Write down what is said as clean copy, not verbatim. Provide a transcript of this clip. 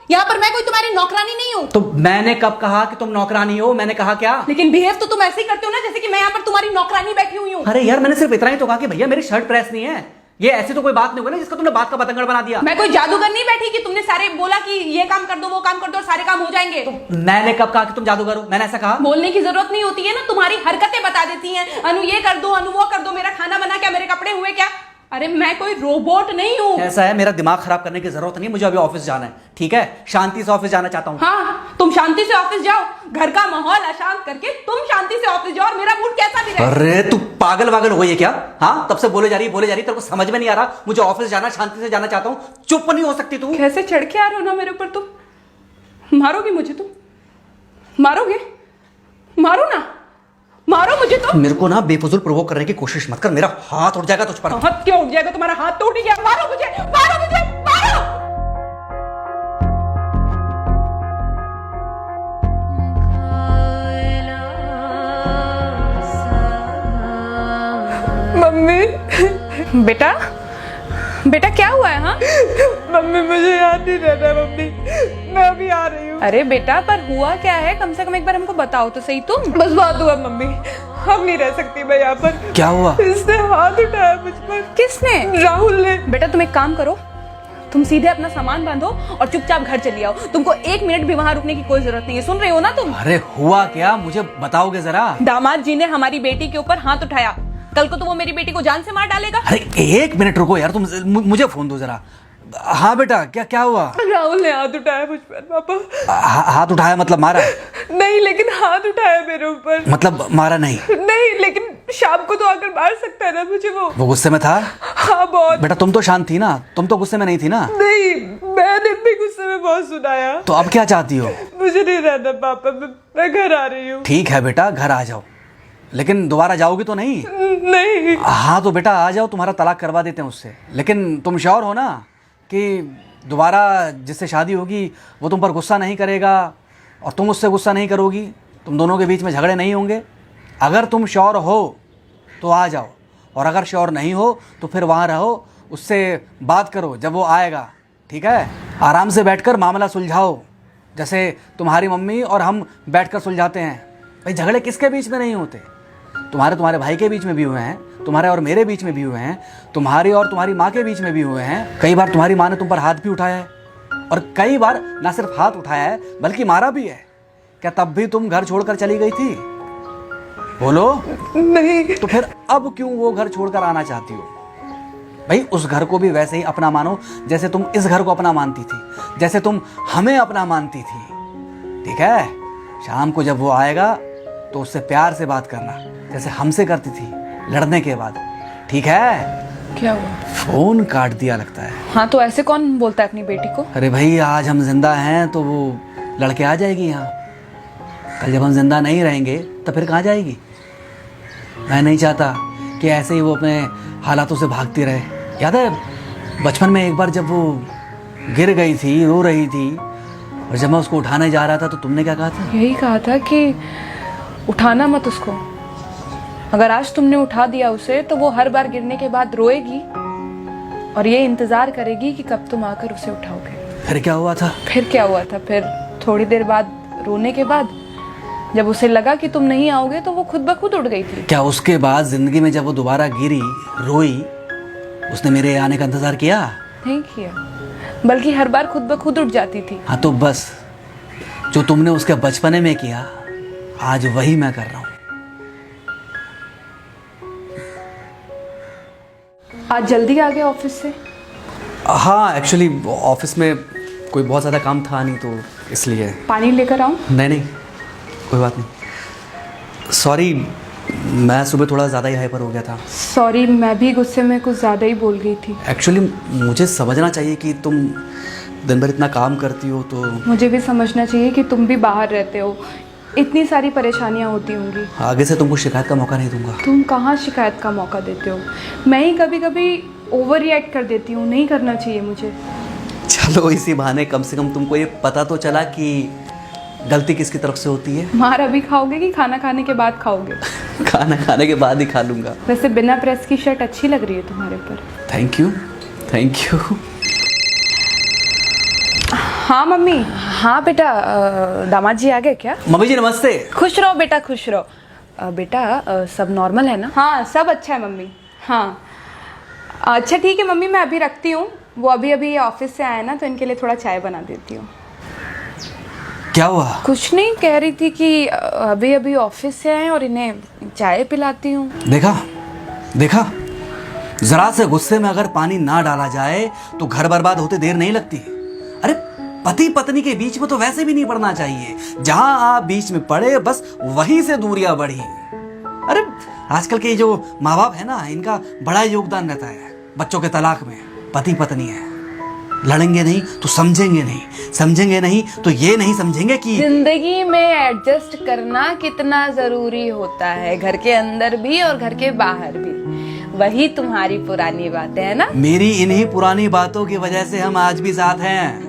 यहाँ पर मैं कोई तुम्हारी नौकरानी नहीं हूँ। तो मैंने कब कहा कि तुम नौकरानी हो? मैंने कहा क्या? लेकिन बिहेव तो तुम ऐसे ही करते हो ना जैसे कि मैं यहाँ पर तुम्हारी नौकरानी बैठी हुई हूँ। अरे यार मैंने सिर्फ इतना ही तो कहा कि भैया मेरी शर्ट प्रेस नहीं है। ये ऐसी तो कोई बात नहीं हुई ना जिसका तुमने बात का बतंगड़ बना दिया। मैं कोई जादूगर नहीं बैठी कि तुमने सारे बोला कि ये काम कर दो वो काम कर दो और सारे काम हो जाएंगे। मैंने कब कहा कि तुम जादूगर हो? मैंने ऐसा कहा? बोलने की जरूरत नहीं होती है ना, तुम्हारी हरकतें बता देती हैं। अनु ये कर दो, अनु वो कर दो, मेरा खाना बना क्या, मेरे कपड़े हुए क्या। अरे मैं कोई रोबोट नहीं हूँ। ऐसा है, मेरा दिमाग खराब करने की जरूरत नहीं, मुझे अभी ऑफिस जाना है। ठीक है, शांति से ऑफिस जाना चाहता हूँ। हाँ तुम शांति से ऑफिस जाओ, घर का माहौल अशांत करके तुम शांति से ऑफिस जाओ और मेरा मूड कैसा भी रहे। अरे तू पागल वागल हो गई है क्या? हाँ तब से बोले जा रही तेरे को समझ में नहीं आ रहा? मुझे ऑफिस जाना, शांति से जाना चाहता हूँ। चुप नहीं हो सकती तू? कैसे चढ़ के आ रहे हो ना मेरे ऊपर तुम। मारोगे मुझे? तुम मारोगे? मारो ना, मारो मुझे। तो मेरे को ना बेफजूल प्रोवोक करने की कोशिश मत कर, मेरा हाथ उठ जाएगा तुझ पर। हाथ क्यों उठ जाएगा? तुम्हारा हाथ तो उठ गया। मारो मुझे, मारो मुझे, मारो। मम्मी। बेटा बेटा क्या हुआ है? हाँ मम्मी मुझे याद नहीं रहता मम्मी, मैं अभी आ रही हूँ। अरे बेटा पर हुआ क्या है? कम से कम एक बार हमको बताओ तो सही। तुम बस बात हुआ मम्मी, हम नहीं रह सकती मैं यहाँ पर। क्या हुआ? इसने हाथ उठाया मुझ पर। किसने? राहुल ने। बेटा तुम एक काम करो, तुम सीधे अपना सामान बांधो और चुपचाप घर चली आओ। तुमको एक मिनट भी वहाँ रुकने की कोई जरूरत नहीं है। सुन रहे हो ना तुम? अरे हुआ क्या, मुझे बताओगे जरा? दामाद जी ने हमारी बेटी के ऊपर हाथ उठाया। कल को तो वो मेरी बेटी को जान से मार डालेगा। अरे एक मिनट रुको यार, तुम मुझे फोन दो जरा। हाँ बेटा, क्या हुआ? राहुल ने हाथ उठाया मुझ पर पापा। हाथ उठाया मतलब मारा? नहीं लेकिन हाथ उठाया मेरे ऊपर। मतलब मारा नहीं? नहीं लेकिन शाम को तो आकर मार सकता है ना मुझे वो गुस्से में था? हाँ बहुत। बेटा तुम तो शांत थी ना, तुम तो गुस्से में नहीं थी ना? नहीं मैंने भी गुस्से में बहुत सुनाया। तो अब क्या चाहती हो? मुझे नहीं रहना पापा, मैं घर आ रही हूँ। ठीक है बेटा, घर आ जाओ, लेकिन दोबारा जाओगी तो नहीं? नहीं। हाँ तो बेटा आ जाओ, तुम्हारा तलाक करवा देते हैं उससे। लेकिन तुम श्योर हो ना कि दोबारा जिससे शादी होगी वो तुम पर गुस्सा नहीं करेगा और तुम उससे गुस्सा नहीं करोगी, तुम दोनों के बीच में झगड़े नहीं होंगे? अगर तुम श्योर हो तो आ जाओ, और अगर श्योर नहीं हो तो फिर वहाँ रहो, उससे बात करो जब वो आएगा। ठीक है, आराम से बैठकर मामला सुलझाओ, जैसे तुम्हारी मम्मी और हम बैठकर सुलझाते हैं। भाई झगड़े किसके बीच में नहीं होते? तुम्हारे भाई के बीच में भी हुए हैं, तुम्हारे और मेरे बीच में भी हुए हैं, तुम्हारी और तुम्हारी माँ के बीच में भी हुए हैं। कई बार तुम्हारी माँ ने तुम पर हाथ भी उठाया है, और कई बार ना सिर्फ हाथ उठाया है बल्कि मारा भी है। क्या तब भी तुम घर छोड़कर चली गई थी? बोलो। नहीं। तो फिर अब क्यों वो घर छोड़कर आना चाहती हो? भाई उस घर को भी वैसे ही अपना मानो जैसे तुम इस घर को अपना मानती थी, जैसे तुम हमें अपना मानती थी। ठीक है, शाम को जब वो आएगा तो उससे प्यार से बात करना, जैसे हमसे करती थी लड़ने के बाद। ठीक है? क्या हुआ? फोन काट दिया लगता है। हाँ तो ऐसे कौन बोलता है अपनी बेटी को? अरे भाई आज हम जिंदा हैं तो वो लड़के आ जाएगी यहाँ, कल जब हम जिंदा नहीं रहेंगे तो फिर कहाँ जाएगी? मैं नहीं चाहता कि ऐसे ही वो अपने हालातों से भागती रहे। याद है बचपन में एक बार जब वो गिर गई थी, रो रही थी, और जब मैं उसको उठाने जा रहा था तो तुमने क्या कहा था? यही कहा था कि उठाना मत उसको। अगर आज तुमने उठा दिया उसे तो वो हर बार गिरने के बाद रोएगी और ये इंतजार करेगी कि कब तुम आकर उसे उठाओगे। फिर क्या हुआ था? फिर क्या हुआ था? फिर थोड़ी देर बाद रोने के बाद जब उसे लगा कि तुम नहीं आओगे तो वो खुद ब खुद उठ गई थी। क्या उसके बाद जिंदगी में जब वो दोबारा गिरी, रोई, उसने मेरे आने का इंतजार किया? नहीं किया, बल्कि हर बार खुद ब खुद उठ जाती थी। हाँ तो बस जो तुमने उसके बचपने में किया आज वही मैं कर रहा हूँ। आज जल्दी आ गए ऑफिस से? हाँ एक्चुअली ऑफिस में कोई बहुत ज़्यादा काम था नहीं तो इसलिए। पानी लेकर आऊँ? नहीं कोई बात नहीं, सॉरी मैं सुबह थोड़ा ज़्यादा ही हाइपर हो गया था। सॉरी, मैं भी गुस्से में कुछ ज़्यादा ही बोल गई थी। एक्चुअली मुझे समझना चाहिए कि तुम दिन भर इतना काम करती हो तो मुझे भी समझना चाहिए कि तुम भी बाहर रहते हो, इतनी सारी परेशानियां होती होंगी। आगे से तुमको शिकायत का मौका नहीं दूंगा। तुम कहाँ शिकायत का मौका देते हो? मैं ही कभी कभी ओवर रिएक्ट कर देती हूँ, नहीं करना चाहिए मुझे। चलो इसी बहाने कम से कम तुमको ये पता तो चला कि गलती किसकी तरफ से होती है। मार अभी खाओगे कि खाना खाने के बाद खाओगे? खाना खाने के बाद ही खा लूंगा। वैसे बिना प्रेस की शर्ट अच्छी लग रही है तुम्हारे ऊपर। Thank you. हाँ मम्मी। हाँ बेटा, दामाद जी आ गए क्या? मम्मी जी नमस्ते। खुश रहो बेटा, खुश रहो। बेटा सब नॉर्मल है ना? हाँ सब अच्छा है मम्मी। हाँ अच्छा ठीक है मम्मी, मैं अभी रखती हूँ। वो अभी अभी ऑफिस से आए ना, तो इनके लिए थोड़ा चाय बना देती हूँ। क्या हुआ? कुछ नहीं, कह रही थी कि अभी अभी ऑफिस से आए और इन्हें चाय पिलाती हूँ। देखा देखा, जरा से गुस्से में अगर पानी ना डाला जाए तो घर बर्बाद होते देर नहीं लगती। अरे पति पत्नी के बीच में तो वैसे भी नहीं पड़ना चाहिए। जहां आप बीच में पड़े बस वहीं से दूरियां बढ़ी। अरे आजकल के जो माँ बाप है ना, इनका बड़ा योगदान रहता है बच्चों के तलाक में। पति पत्नी है, लड़ेंगे नहीं तो समझेंगे नहीं, समझेंगे नहीं तो ये नहीं समझेंगे कि जिंदगी में एडजस्ट करना कितना जरूरी होता है, घर के अंदर भी और घर के बाहर भी। वही तुम्हारी पुरानी बातें है ना। मेरी इन्हीं पुरानी बातों की वजह से हम आज भी साथ हैं।